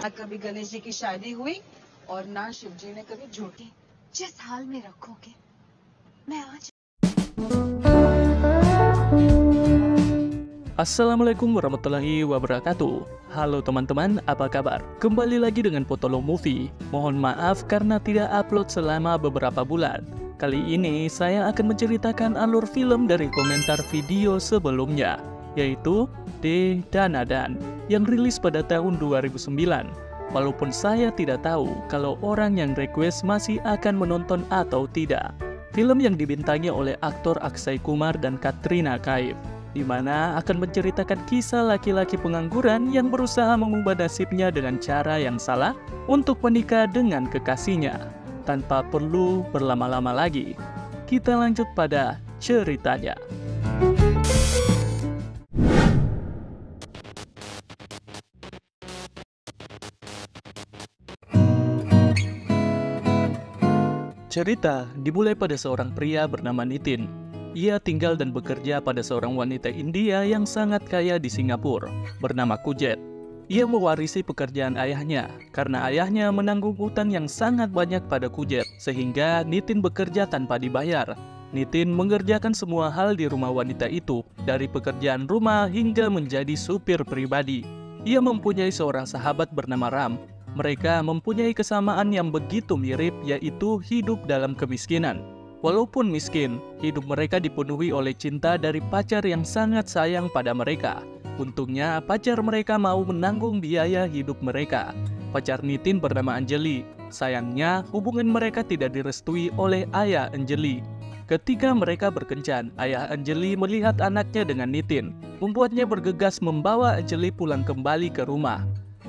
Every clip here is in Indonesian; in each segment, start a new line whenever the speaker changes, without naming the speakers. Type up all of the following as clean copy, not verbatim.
ना कभी गणेश जी की शादी हुई और ना शिव जी ने कभी झूठी।
जिस हाल में रखोगे मैं आज।
Assalamualaikum warahmatullahi wabarakatuh. Halo teman-teman, apa kabar? Kembali lagi dengan Potolo Movie. Mohon maaf karena tidak upload selama beberapa bulan. Kali ini saya akan menceritakan alur film dari komentar video sebelumnya, yaitu D Danadan yang rilis pada tahun 2009. Walaupun saya tidak tahu kalau orang yang request masih akan menonton atau tidak. Film yang dibintangi oleh aktor Akshay Kumar dan Katrina Kaif, di mana akan menceritakan kisah laki-laki pengangguran yang berusaha mengubah nasibnya dengan cara yang salah untuk menikah dengan kekasihnya. Tanpa perlu berlama-lama lagi, kita lanjut pada ceritanya. Cerita dimulai pada seorang pria bernama Nitin. Ia tinggal dan bekerja pada seorang wanita India yang sangat kaya di Singapura, bernama Kujet. Ia mewarisi pekerjaan ayahnya, karena ayahnya menanggung hutang yang sangat banyak pada Kujet, sehingga Nitin bekerja tanpa dibayar. Nitin mengerjakan semua hal di rumah wanita itu, dari pekerjaan rumah hingga menjadi supir pribadi. Ia mempunyai seorang sahabat bernama Ram. Mereka mempunyai kesamaan yang begitu mirip, yaitu hidup dalam kemiskinan. Walaupun miskin, hidup mereka dipenuhi oleh cinta dari pacar yang sangat sayang pada mereka. Untungnya, pacar mereka mau menanggung biaya hidup mereka. Pacar Nitin bernama Anjali. Sayangnya, hubungan mereka tidak direstui oleh ayah Anjali. Ketika mereka berkencan, ayah Anjali melihat anaknya dengan Nitin, membuatnya bergegas membawa Anjali pulang kembali ke rumah.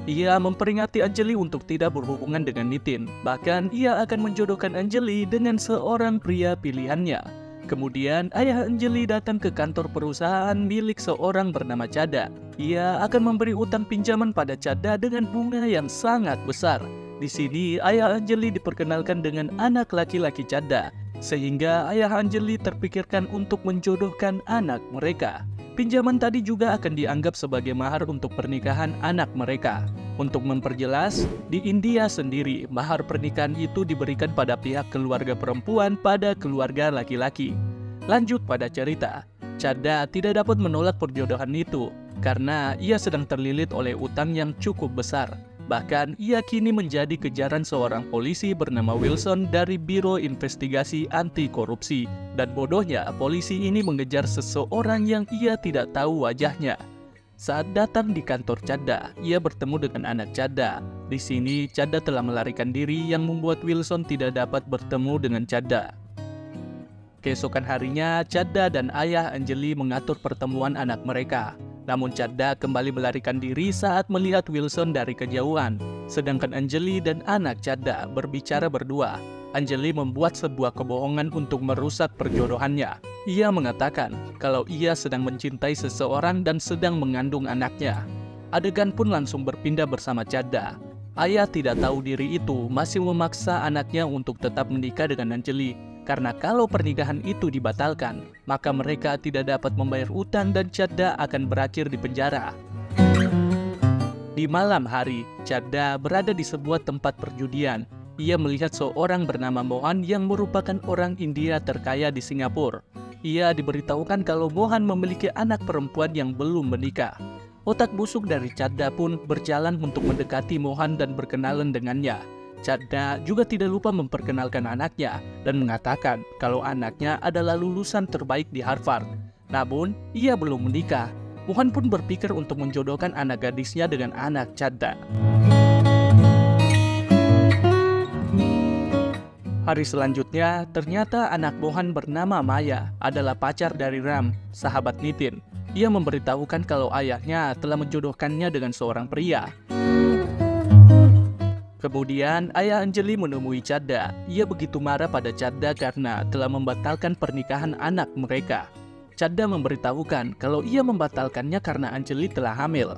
Ia memperingati Anjali untuk tidak berhubungan dengan Nitin. Bahkan ia akan menjodohkan Anjali dengan seorang pria pilihannya. Kemudian ayah Anjali datang ke kantor perusahaan milik seorang bernama Chada. Ia akan memberi utang pinjaman pada Chada dengan bunga yang sangat besar. Di sini ayah Anjali diperkenalkan dengan anak laki-laki Chada, sehingga ayah Anjali terpikirkan untuk menjodohkan anak mereka. Pinjaman tadi juga akan dianggap sebagai mahar untuk pernikahan anak mereka. Untuk memperjelas, di India sendiri, mahar pernikahan itu diberikan pada pihak keluarga perempuan pada keluarga laki-laki. Lanjut pada cerita, Chada tidak dapat menolak perjodohan itu, karena ia sedang terlilit oleh utang yang cukup besar. Bahkan, ia kini menjadi kejaran seorang polisi bernama Wilson dari Biro Investigasi Anti Korupsi. Dan bodohnya, polisi ini mengejar seseorang yang ia tidak tahu wajahnya. Saat datang di kantor Chada, ia bertemu dengan anak Chada. Di sini, Chada telah melarikan diri yang membuat Wilson tidak dapat bertemu dengan Chada. Keesokan harinya, Chada dan ayah Anjali mengatur pertemuan anak mereka. Namun Chada kembali melarikan diri saat melihat Wilson dari kejauhan. Sedangkan Anjali dan anak Chada berbicara berdua. Anjali membuat sebuah kebohongan untuk merusak perjodohannya. Ia mengatakan kalau ia sedang mencintai seseorang dan sedang mengandung anaknya. Adegan pun langsung berpindah bersama Chada. Ayah tidak tahu diri itu masih memaksa anaknya untuk tetap menikah dengan Anjali. Karena kalau pernikahan itu dibatalkan, maka mereka tidak dapat membayar utang dan Chada akan berakhir di penjara. Di malam hari, Chada berada di sebuah tempat perjudian. Ia melihat seorang bernama Mohan yang merupakan orang India terkaya di Singapura. Ia diberitahukan kalau Mohan memiliki anak perempuan yang belum menikah. Otak busuk dari Chada pun berjalan untuk mendekati Mohan dan berkenalan dengannya. Chada juga tidak lupa memperkenalkan anaknya dan mengatakan kalau anaknya adalah lulusan terbaik di Harvard. Namun, ia belum menikah. Mohan pun berpikir untuk menjodohkan anak gadisnya dengan anak Chada. Hari selanjutnya, ternyata anak Mohan bernama Maya adalah pacar dari Ram, sahabat Nitin. Ia memberitahukan kalau ayahnya telah menjodohkannya dengan seorang pria. Kemudian, ayah Anjali menemui Chada. Ia begitu marah pada Chada karena telah membatalkan pernikahan anak mereka. Chada memberitahukan kalau ia membatalkannya karena Anjali telah hamil.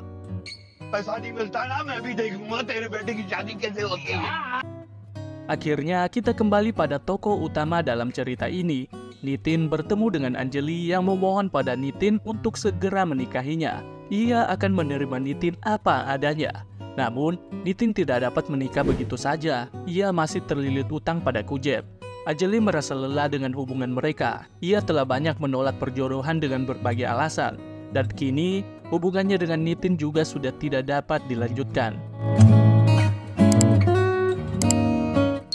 Akhirnya, kita kembali pada tokoh utama dalam cerita ini. Nitin bertemu dengan Anjali yang memohon pada Nitin untuk segera menikahinya. Ia akan menerima Nitin apa adanya. Namun, Nitin tidak dapat menikah begitu saja. Ia masih terlilit utang pada Kujet. Anjali merasa lelah dengan hubungan mereka. Ia telah banyak menolak perjodohan dengan berbagai alasan. Dan kini, hubungannya dengan Nitin juga sudah tidak dapat dilanjutkan.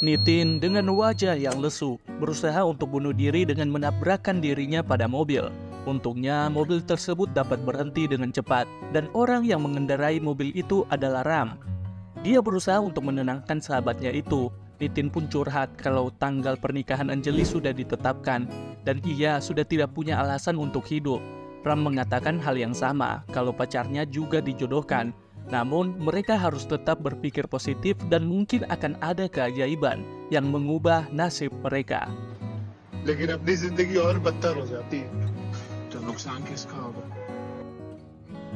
Nitin dengan wajah yang lesu berusaha untuk bunuh diri dengan menabrakkan dirinya pada mobil. Untungnya mobil tersebut dapat berhenti dengan cepat dan orang yang mengendarai mobil itu adalah Ram. Dia berusaha untuk menenangkan sahabatnya itu. Nitin pun curhat kalau tanggal pernikahan Anjali sudah ditetapkan dan ia sudah tidak punya alasan untuk hidup. Ram mengatakan hal yang sama kalau pacarnya juga dijodohkan. Namun, mereka harus tetap berpikir positif dan mungkin akan ada keajaiban yang mengubah nasib mereka.
लेकिन अपनी जिंदगी और बदतर हो जाती है तो नुकसान किसका होगा?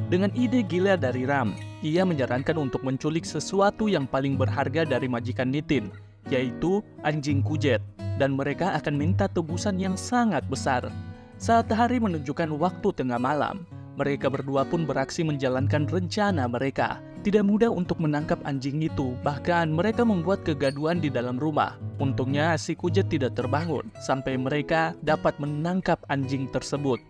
Dengan ide gila dari Ram, ia menyarankan untuk menculik sesuatu yang paling berharga dari majikan Nitin, yaitu anjing Kujet, dan mereka akan minta tebusan yang sangat besar. Saat hari menunjukkan waktu tengah malam, mereka berdua pun beraksi menjalankan rencana mereka. Tidak mudah untuk menangkap anjing itu, bahkan mereka membuat kegaduhan di dalam rumah. Untungnya si Kujet tidak terbangun sampai mereka dapat menangkap anjing tersebut.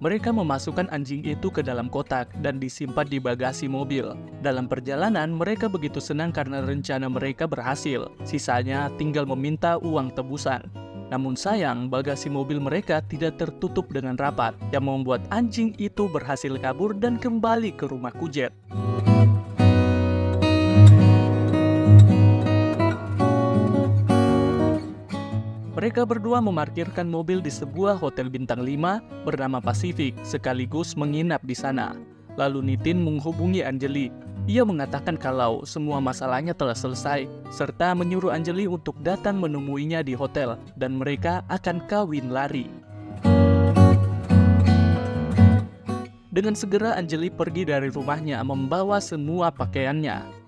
Mereka memasukkan anjing itu ke dalam kotak dan disimpan di bagasi mobil. Dalam perjalanan, mereka begitu senang karena rencana mereka berhasil. Sisanya tinggal meminta uang tebusan. Namun sayang, bagasi mobil mereka tidak tertutup dengan rapat, yang membuat anjing itu berhasil kabur dan kembali ke rumah Kujet. Mereka berdua memarkirkan mobil di sebuah hotel bintang 5 bernama Pacific, sekaligus menginap di sana. Lalu Nitin menghubungi Anjali. Ia mengatakan kalau semua masalahnya telah selesai, serta menyuruh Anjali untuk datang menemuinya di hotel, dan mereka akan kawin lari. Dengan segera Anjali pergi dari rumahnya membawa semua pakaiannya.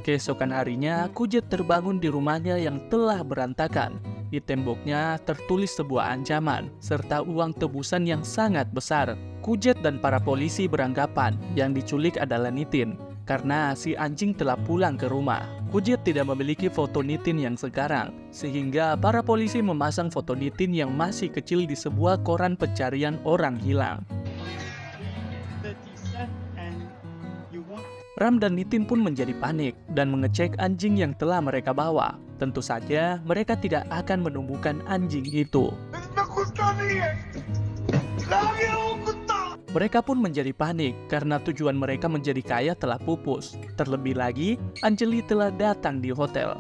Keesokan harinya, Kujet terbangun di rumahnya yang telah berantakan. Di temboknya tertulis sebuah ancaman, serta uang tebusan yang sangat besar. Kujet dan para polisi beranggapan yang diculik adalah Nitin, karena si anjing telah pulang ke rumah. Kujet tidak memiliki foto Nitin yang sekarang, sehingga para polisi memasang foto Nitin yang masih kecil di sebuah koran pencarian orang hilang. Ram dan Nitin pun menjadi panik dan mengecek anjing yang telah mereka bawa. Tentu saja mereka tidak akan menemukan anjing itu. Mereka pun menjadi panik karena tujuan mereka menjadi kaya telah pupus. Terlebih lagi, Anjali telah datang di hotel.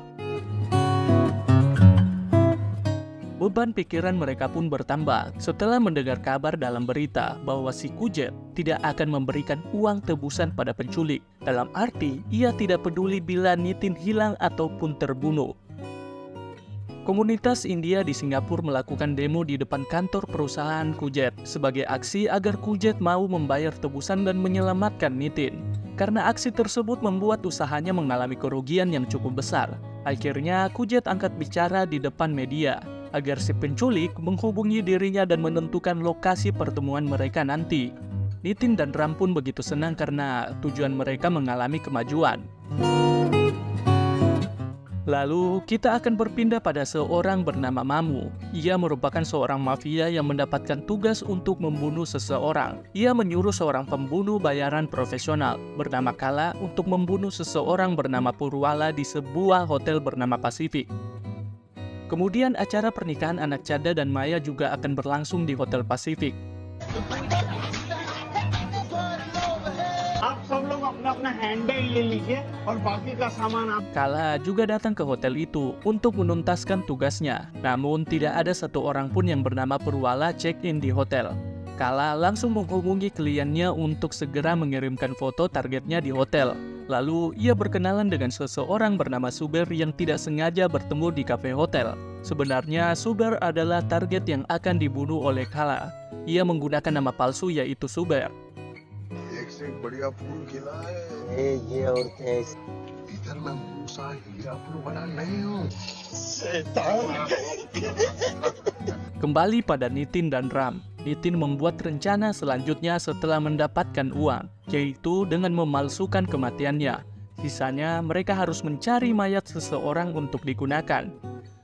Beban pikiran mereka pun bertambah setelah mendengar kabar dalam berita bahwa si Kujet tidak akan memberikan uang tebusan pada penculik. Dalam arti, ia tidak peduli bila Nitin hilang ataupun terbunuh. Komunitas India di Singapura melakukan demo di depan kantor perusahaan Kujet sebagai aksi agar Kujet mau membayar tebusan dan menyelamatkan Nitin. Karena aksi tersebut membuat usahanya mengalami kerugian yang cukup besar. Akhirnya Kujet angkat bicara di depan media agar si penculik menghubungi dirinya dan menentukan lokasi pertemuan mereka nanti. Nitin dan Ram pun begitu senang karena tujuan mereka mengalami kemajuan. Lalu kita akan berpindah pada seorang bernama Mamu. Ia merupakan seorang mafia yang mendapatkan tugas untuk membunuh seseorang. Ia menyuruh seorang pembunuh bayaran profesional bernama Kala untuk membunuh seseorang bernama Purwala di sebuah hotel bernama Pacific. Kemudian acara pernikahan anak Chada dan Maya juga akan berlangsung di Hotel Pacific. Kala juga datang ke hotel itu untuk menuntaskan tugasnya. Namun tidak ada satu orang pun yang bernama Purwala check-in di hotel. Kala langsung menghubungi kliennya untuk segera mengirimkan foto targetnya di hotel. Lalu ia berkenalan dengan seseorang bernama Suber yang tidak sengaja bertemu di kafe hotel. Sebenarnya Suber adalah target yang akan dibunuh oleh Kala. Ia menggunakan nama palsu yaitu Suber.
सा हीरा बना नहीं हूँ।
Kembali pada Nitin dan Ram, Nitin membuat rencana selanjutnya setelah mendapatkan uang, yaitu dengan memalsukan kematiannya. Sisanya mereka harus mencari mayat seseorang untuk digunakan.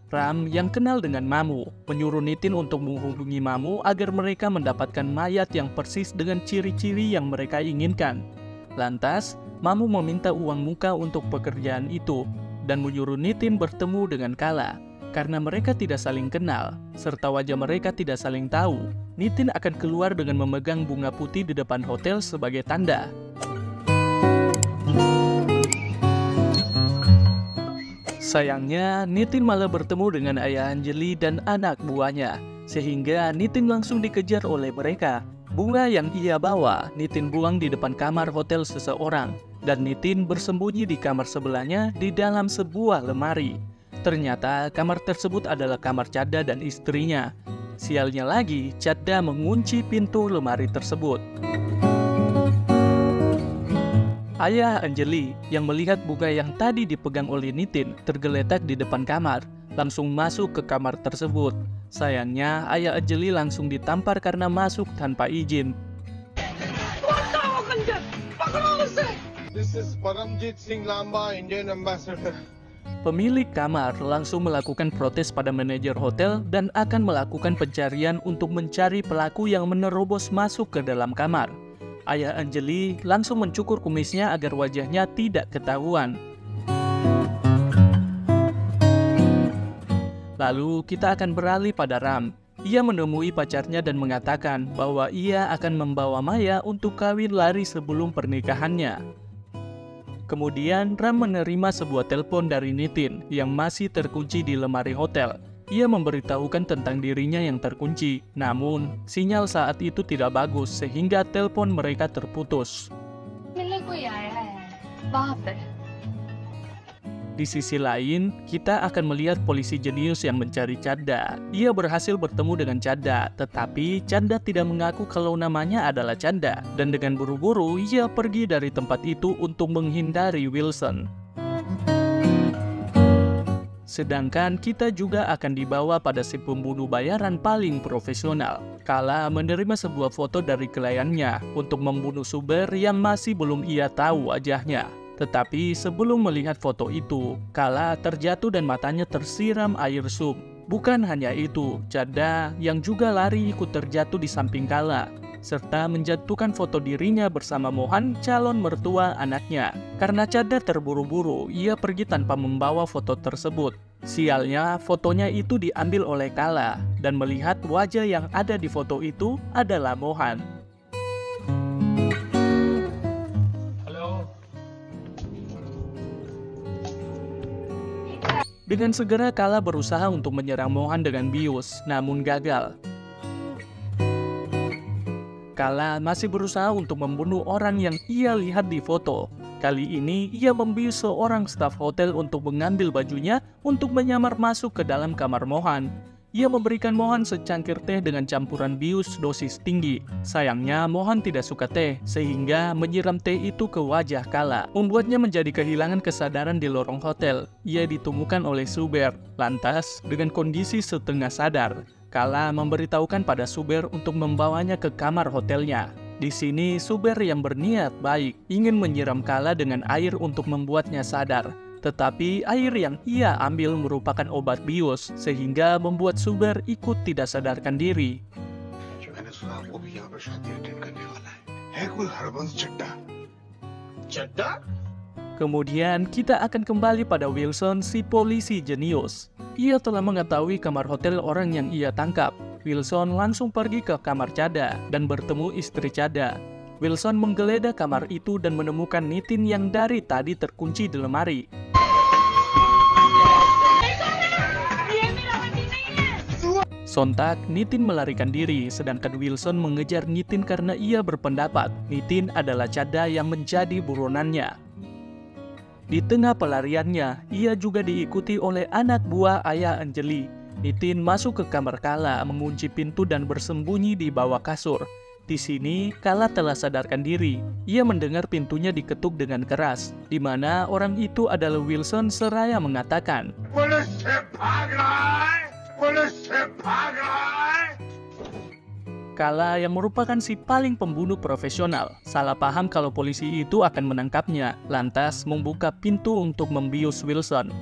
Ram yang kenal dengan Mamu menyuruh Nitin untuk menghubungi Mamu agar mereka mendapatkan mayat yang persis dengan ciri-ciri yang mereka inginkan. Lantas, Mamu meminta uang muka untuk pekerjaan itu dan menyuruh Nitin bertemu dengan Kala. Karena mereka tidak saling kenal, serta wajah mereka tidak saling tahu, Nitin akan keluar dengan memegang bunga putih di depan hotel sebagai tanda. Sayangnya, Nitin malah bertemu dengan ayah Anjali dan anak buahnya, sehingga Nitin langsung dikejar oleh mereka. Bunga yang ia bawa, Nitin buang di depan kamar hotel seseorang, dan Nitin bersembunyi di kamar sebelahnya di dalam sebuah lemari. Ternyata kamar tersebut adalah kamar Chadda dan istrinya. Sialnya lagi, Chadda mengunci pintu lemari tersebut. Ayah Anjali yang melihat bunga yang tadi dipegang oleh Nitin tergeletak di depan kamar, langsung masuk ke kamar tersebut. Sayangnya, ayah Anjali langsung ditampar karena masuk tanpa izin.
This is Paramjit Singh Lamba, Indian Ambassador.
Pemilik kamar langsung melakukan protes pada manajer hotel dan akan melakukan pencarian untuk mencari pelaku yang menerobos masuk ke dalam kamar. Ayah Anjali langsung mencukur kumisnya agar wajahnya tidak ketahuan. Lalu kita akan beralih pada Ram. Ia menemui pacarnya dan mengatakan bahwa ia akan membawa Maya untuk kawin lari sebelum pernikahannya. Kemudian Ram menerima sebuah telepon dari Nitin yang masih terkunci di lemari hotel. Ia memberitahukan tentang dirinya yang terkunci, namun sinyal saat itu tidak bagus sehingga telepon mereka terputus. Di sisi lain, kita akan melihat polisi jenius yang mencari Chadda. Ia berhasil bertemu dengan Chadda, tetapi Chadda tidak mengaku kalau namanya adalah Chadda. Dan dengan buru-buru, ia pergi dari tempat itu untuk menghindari Wilson. Sedangkan kita juga akan dibawa pada si pembunuh bayaran paling profesional. Kala menerima sebuah foto dari kliennya untuk membunuh Suber yang masih belum ia tahu wajahnya. Tetapi sebelum melihat foto itu, Kala terjatuh dan matanya tersiram air sup. Bukan hanya itu, Chadda yang juga lari ikut terjatuh di samping Kala, serta menjatuhkan foto dirinya bersama Mohan, calon mertua anaknya. Karena Chadda terburu-buru, ia pergi tanpa membawa foto tersebut. Sialnya, fotonya itu diambil oleh Kala, dan melihat wajah yang ada di foto itu adalah Mohan. Dengan segera Kala berusaha untuk menyerang Mohan dengan bius, namun gagal. Kala masih berusaha untuk membunuh orang yang ia lihat di foto. Kali ini ia membius seorang staf hotel untuk mengambil bajunya untuk menyamar masuk ke dalam kamar Mohan. Ia memberikan Mohan secangkir teh dengan campuran bius dosis tinggi. Sayangnya Mohan tidak suka teh, sehingga menyiram teh itu ke wajah Kala, membuatnya menjadi kehilangan kesadaran di lorong hotel. Ia ditemukan oleh Suber. Lantas, dengan kondisi setengah sadar, Kala memberitahukan pada Suber untuk membawanya ke kamar hotelnya. Di sini, Suber yang berniat baik ingin menyiram Kala dengan air untuk membuatnya sadar. Tetapi air yang ia ambil merupakan obat bius, sehingga membuat Suber ikut tidak sadarkan diri. Kemudian kita akan kembali pada Wilson, si polisi jenius. Ia telah mengetahui kamar hotel orang yang ia tangkap. Wilson langsung pergi ke kamar Chadda dan bertemu istri Chadda. Wilson menggeledah kamar itu dan menemukan Nitin yang dari tadi terkunci di lemari. Sontak, Nitin melarikan diri, sedangkan Wilson mengejar Nitin karena ia berpendapat Nitin adalah Chadda yang menjadi buronannya. Di tengah pelariannya, ia juga diikuti oleh anak buah ayah Anjali. Nitin masuk ke kamar Kala, mengunci pintu dan bersembunyi di bawah kasur. Di sini, Kala telah sadarkan diri. Ia mendengar pintunya diketuk dengan keras, di mana orang itu adalah Wilson seraya mengatakan,
police से भाग रहा है, पुलिस से भाग रहा है।
Kala yang merupakan si paling pembunuh profesional, salah paham kalau polisi itu akan menangkapnya, lantas membuka pintu untuk membius Wilson.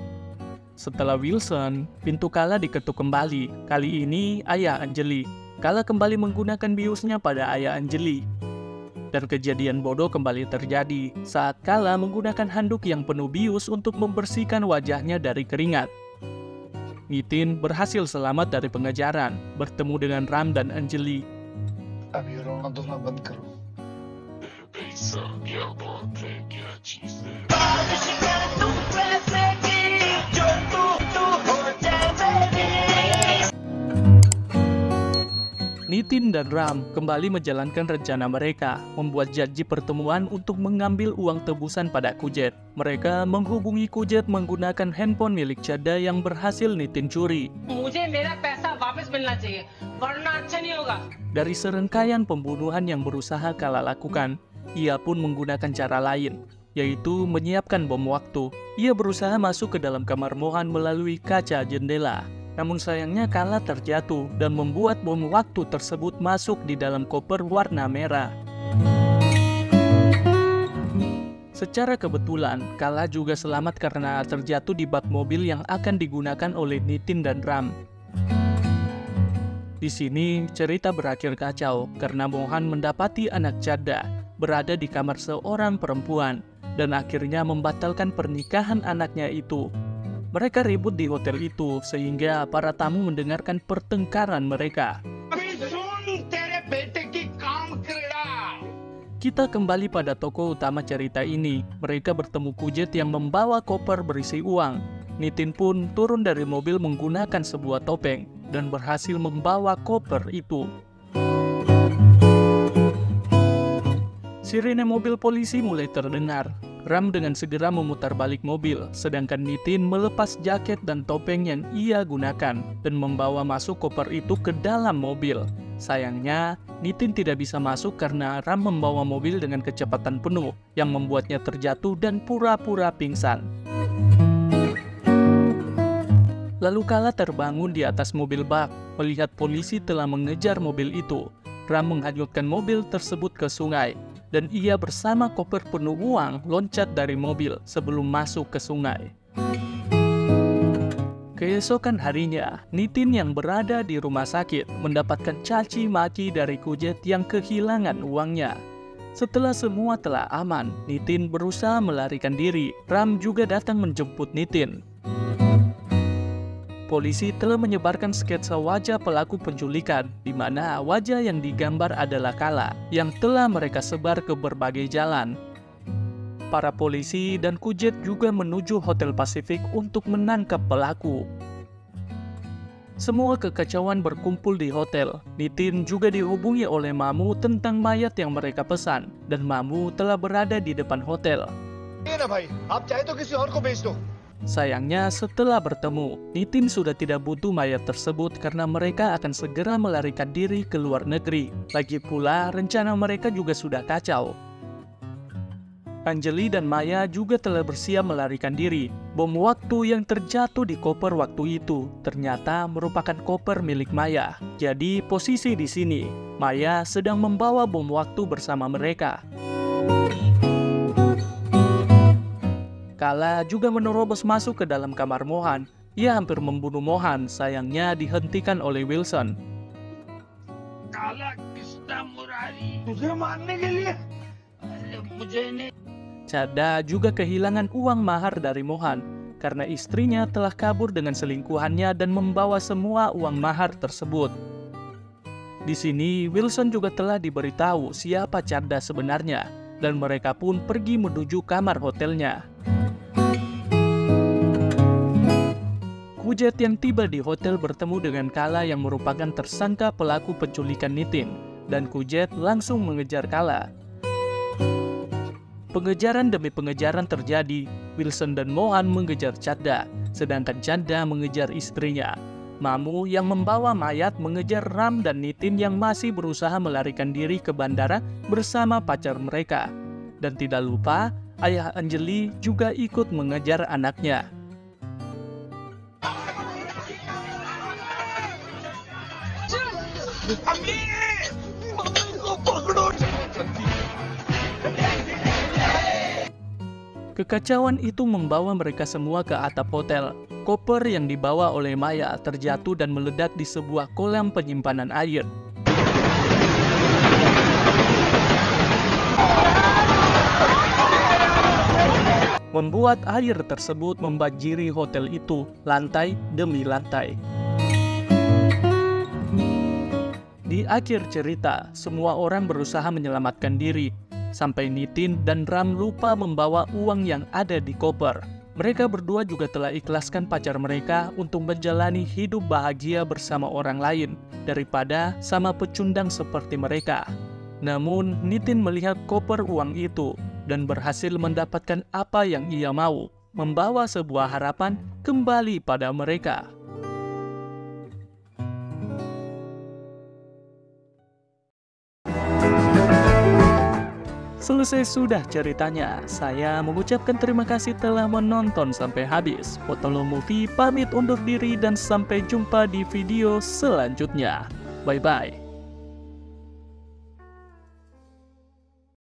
Setelah Wilson, pintu Kala diketuk kembali, kali ini ayah Anjali. Kala kembali menggunakan biusnya pada ayah Anjali. Dan kejadian bodoh kembali terjadi saat Kala menggunakan handuk yang penuh bius untuk membersihkan wajahnya dari keringat. Nitin berhasil selamat dari pengejaran, bertemu dengan Ram dan Anjali.
अब ये रोना धोना बंद करो।
Nitin dan Ram kembali menjalankan rencana mereka, membuat janji pertemuan untuk mengambil uang tebusan pada Kujet. Mereka menghubungi Kujet menggunakan handphone milik Chadda yang berhasil Nitin curi.
मुझे मेरा पैसा वापस मिलना चाहिए, वरना अच्छा नहीं होगा।
Dari serangkaian pembunuhan yang berusaha Kala lakukan, ia pun menggunakan cara lain, yaitu menyiapkan bom waktu. Ia berusaha masuk ke dalam kamar Mohan melalui kaca jendela. Namun sayangnya Kala terjatuh dan membuat bom waktu tersebut masuk di dalam koper warna merah. Secara kebetulan, Kala juga selamat karena terjatuh di bak mobil yang akan digunakan oleh Nitin dan Ram. Di sini, cerita berakhir kacau karena Mohan mendapati anak Chadda berada di kamar seorang perempuan dan akhirnya membatalkan pernikahan anaknya itu. Mereka ribut di hotel itu sehingga para tamu mendengarkan pertengkaran mereka. Kita kembali pada tokoh utama cerita ini. Mereka bertemu Kujet yang membawa koper berisi uang. Nitin pun turun dari mobil menggunakan sebuah topeng dan berhasil membawa koper itu. Sirene mobil polisi mulai terdengar. Ram dengan segera memutar balik mobil, sedangkan Nitin melepas jaket dan topeng yang ia gunakan dan membawa masuk koper itu ke dalam mobil. Sayangnya, Nitin tidak bisa masuk karena Ram membawa mobil dengan kecepatan penuh yang membuatnya terjatuh dan pura-pura pingsan. Lalu Kala terbangun di atas mobil bak, melihat polisi telah mengejar mobil itu. Ram menghanyutkan mobil tersebut ke sungai, dan ia bersama koper penuh uang loncat dari mobil sebelum masuk ke sungai. Keesokan harinya, Nitin yang berada di rumah sakit mendapatkan caci maki dari Kujet yang kehilangan uangnya. Setelah semua telah aman, Nitin berusaha melarikan diri. Ram juga datang menjemput Nitin. Polisi telah menyebarkan sketsa wajah pelaku penculikan, di mana wajah yang digambar adalah Kala, yang telah mereka sebar ke berbagai jalan. Para polisi dan Kujet juga menuju Hotel Pasifik untuk menangkap pelaku. Semua kekacauan berkumpul di hotel. Nitin juga dihubungi oleh Mamu tentang mayat yang mereka pesan, dan Mamu telah berada di depan hotel. Sayangnya setelah bertemu, Nitin sudah tidak butuh mayat tersebut karena mereka akan segera melarikan diri ke luar negeri. Lagi pula rencana mereka juga sudah kacau. Anjali dan Maya juga telah bersiap melarikan diri. Bom waktu yang terjatuh di koper waktu itu ternyata merupakan koper milik Maya. Jadi posisi di sini, Maya sedang membawa bom waktu bersama mereka. Kala juga menerobos masuk ke dalam kamar Mohan. Ia hampir membunuh Mohan, sayangnya dihentikan oleh Wilson. Chadda juga kehilangan uang mahar dari Mohan karena istrinya telah kabur dengan selingkuhannya dan membawa semua uang mahar tersebut. Di sini, Wilson juga telah diberitahu siapa Chadda sebenarnya, dan mereka pun pergi menuju kamar hotelnya. Kujet yang tiba di hotel bertemu dengan Kala yang merupakan tersangka pelaku penculikan Nitin, dan Kujet langsung mengejar Kala. Pengejaran demi pengejaran terjadi. Wilson dan Mohan mengejar Chadda, sedangkan Chadda mengejar istrinya. Mamu yang membawa mayat mengejar Ram dan Nitin yang masih berusaha melarikan diri ke bandara bersama pacar mereka. Dan tidak lupa, ayah Anjali juga ikut mengejar anaknya. Kekacauan itu membawa mereka semua ke atap hotel. Koper yang dibawa oleh Maya terjatuh dan meledak di sebuah kolam penyimpanan air. Membuat air tersebut membanjiri hotel itu, lantai demi lantai. Di akhir cerita, semua orang berusaha menyelamatkan diri, sampai Nitin dan Ram lupa membawa uang yang ada di koper. Mereka berdua juga telah ikhlaskan pacar mereka untuk menjalani hidup bahagia bersama orang lain, daripada sama pecundang seperti mereka. Namun, Nitin melihat koper uang itu, dan berhasil mendapatkan apa yang ia mau, membawa sebuah harapan kembali pada mereka. Selesai sudah ceritanya. Saya mengucapkan terima kasih telah menonton sampai habis. Potolo Movie pamit undur diri dan sampai jumpa di video selanjutnya. Bye-bye.